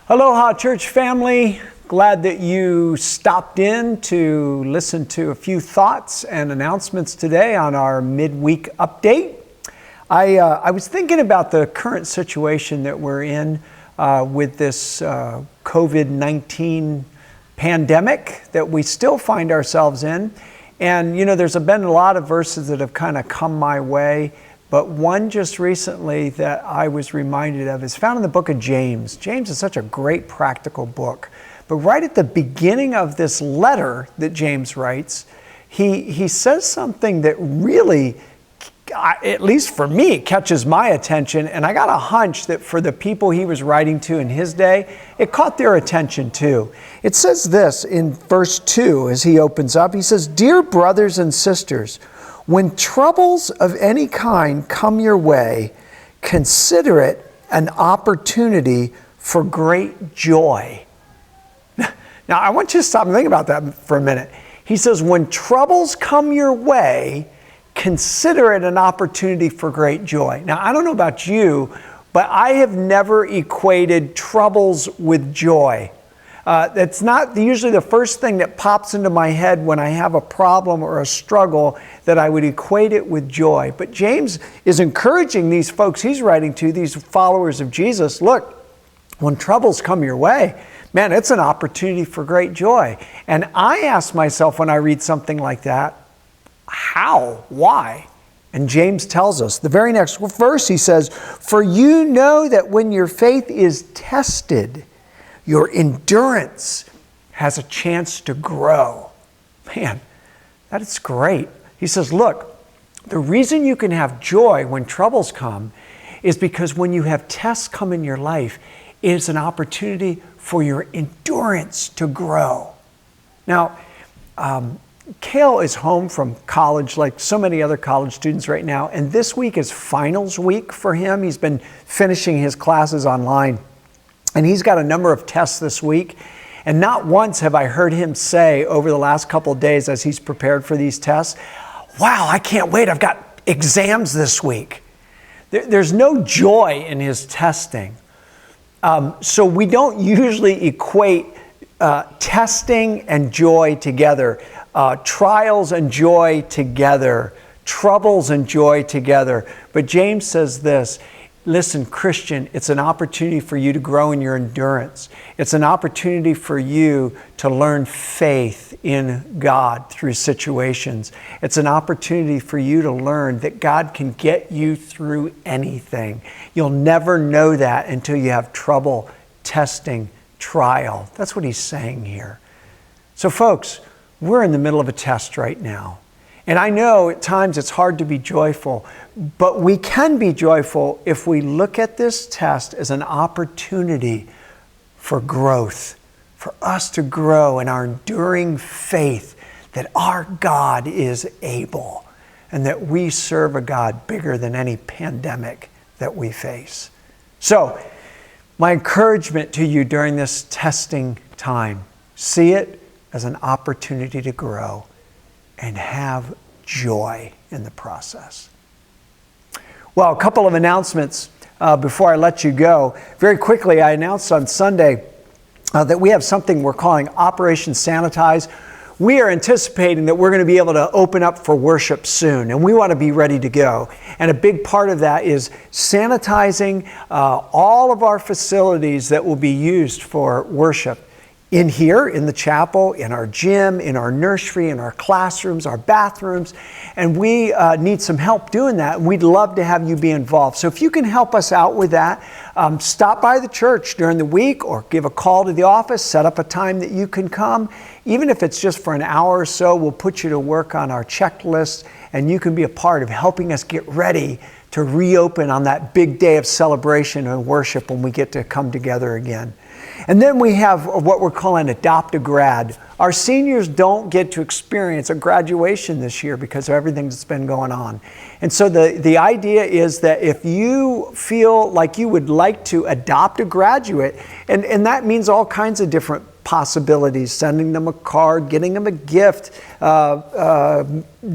Aloha, church family. Glad that you stopped in to listen to a few thoughts and announcements today on our midweek update. I was thinking about the current situation that we're in with this COVID-19 pandemic that we still find ourselves in. And, there's been a lot of verses that have kind of come my way. But one just recently that I was reminded of is found in the book of James. James is such a great practical book. But right at the beginning of this letter that James writes, he says something that really, at least for me, catches my attention. And I got a hunch that for the people he was writing to in his day, it caught their attention too. It says this in verse 2 as he opens up. He says, "Dear brothers and sisters, when troubles of any kind come your way, consider it an opportunity for great joy." Now, I want you to stop and think about that for a minute. He says, when troubles come your way, consider it an opportunity for great joy. Now, I don't know about you, but I have never equated troubles with joy. That's not usually the first thing that pops into my head when I have a problem or a struggle that I would equate it with joy. But James is encouraging these folks he's writing to, these followers of Jesus, look, when troubles come your way, man, it's an opportunity for great joy. And I ask myself when I read something like that, how? Why? And James tells us, the very next verse he says, "For you know that when your faith is tested, your endurance has a chance to grow." Man, that is great. He says, look, the reason you can have joy when troubles come is because when you have tests come in your life, it is an opportunity for your endurance to grow. Now, Cale is home from college like so many other college students right now, and this week is finals week for him. He's been finishing his classes online. And he's got a number of tests this week. And not once have I heard him say over the last couple of days as he's prepared for these tests, "Wow, I can't wait. I've got exams this week." There's no joy in his testing. So we don't usually equate testing and joy together, trials and joy together, troubles and joy together. But James says this, listen, Christian, it's an opportunity for you to grow in your endurance. It's an opportunity for you to learn faith in God through situations. It's an opportunity for you to learn that God can get you through anything. You'll never know that until you have trouble, testing, trial. That's what he's saying here. So folks, we're in the middle of a test right now. And I know at times it's hard to be joyful, but we can be joyful if we look at this test as an opportunity for growth, for us to grow in our enduring faith that our God is able and that we serve a God bigger than any pandemic that we face. So, my encouragement to you during this testing time, see it as an opportunity to grow and have joy in the process. Well, a couple of announcements before I let you go. Very quickly, I announced on Sunday that we have something we're calling Operation Sanitize. We are anticipating that we're going to be able to open up for worship soon, and we want to be ready to go. And a big part of that is sanitizing all of our facilities that will be used for worship. In here, in the chapel, in our gym, in our nursery, in our classrooms, our bathrooms. And we need some help doing that. And we'd love to have you be involved. So if you can help us out with that, stop by the church during the week or give a call to the office, set up a time that you can come. Even if it's just for an hour or so, we'll put you to work on our checklist and you can be a part of helping us get ready to reopen on that big day of celebration and worship when we get to come together again. And then we have what we're calling Adoptive Grad. Our seniors don't get to experience a graduation this year because of everything that's been going on. And so the idea is that if you feel like you would like to adopt a graduate, and that means all kinds of different possibilities, sending them a card, getting them a gift,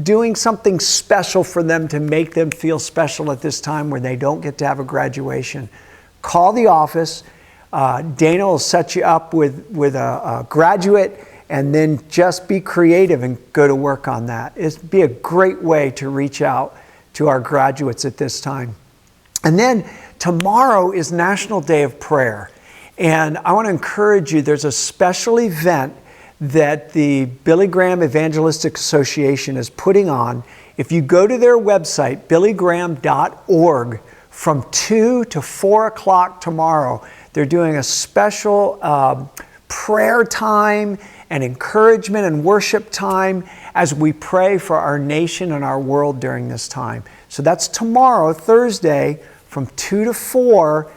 doing something special for them to make them feel special at this time where they don't get to have a graduation. Call the office. Dana will set you up with a graduate, and then just be creative and go to work on that. It'd be a great way to reach out to our graduates at this time. And then tomorrow is National Day of Prayer. And I want to encourage you, there's a special event that the Billy Graham Evangelistic Association is putting on. If you go to their website, billygraham.org, from 2 to 4 o'clock tomorrow, they're doing a special prayer time and encouragement and worship time as we pray for our nation and our world during this time. So that's tomorrow, Thursday, from 2 to 4,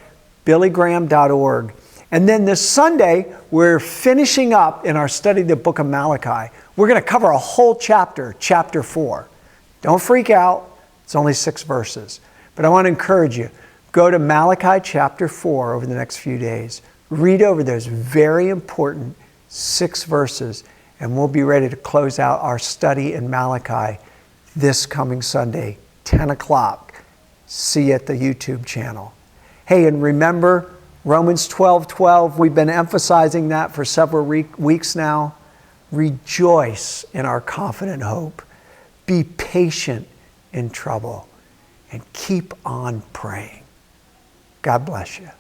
billygraham.org. And then this Sunday, we're finishing up in our study of the book of Malachi. We're going to cover a whole chapter, chapter 4. Don't freak out. It's only 6 verses. But I want to encourage you, go to Malachi chapter 4 over the next few days. Read over those very important 6 verses, and we'll be ready to close out our study in Malachi this coming Sunday, 10 o'clock. See you at the YouTube channel. Hey, and remember, Romans 12:12, we've been emphasizing that for several weeks now. Rejoice in our confident hope. Be patient in trouble. And keep on praying. God bless you.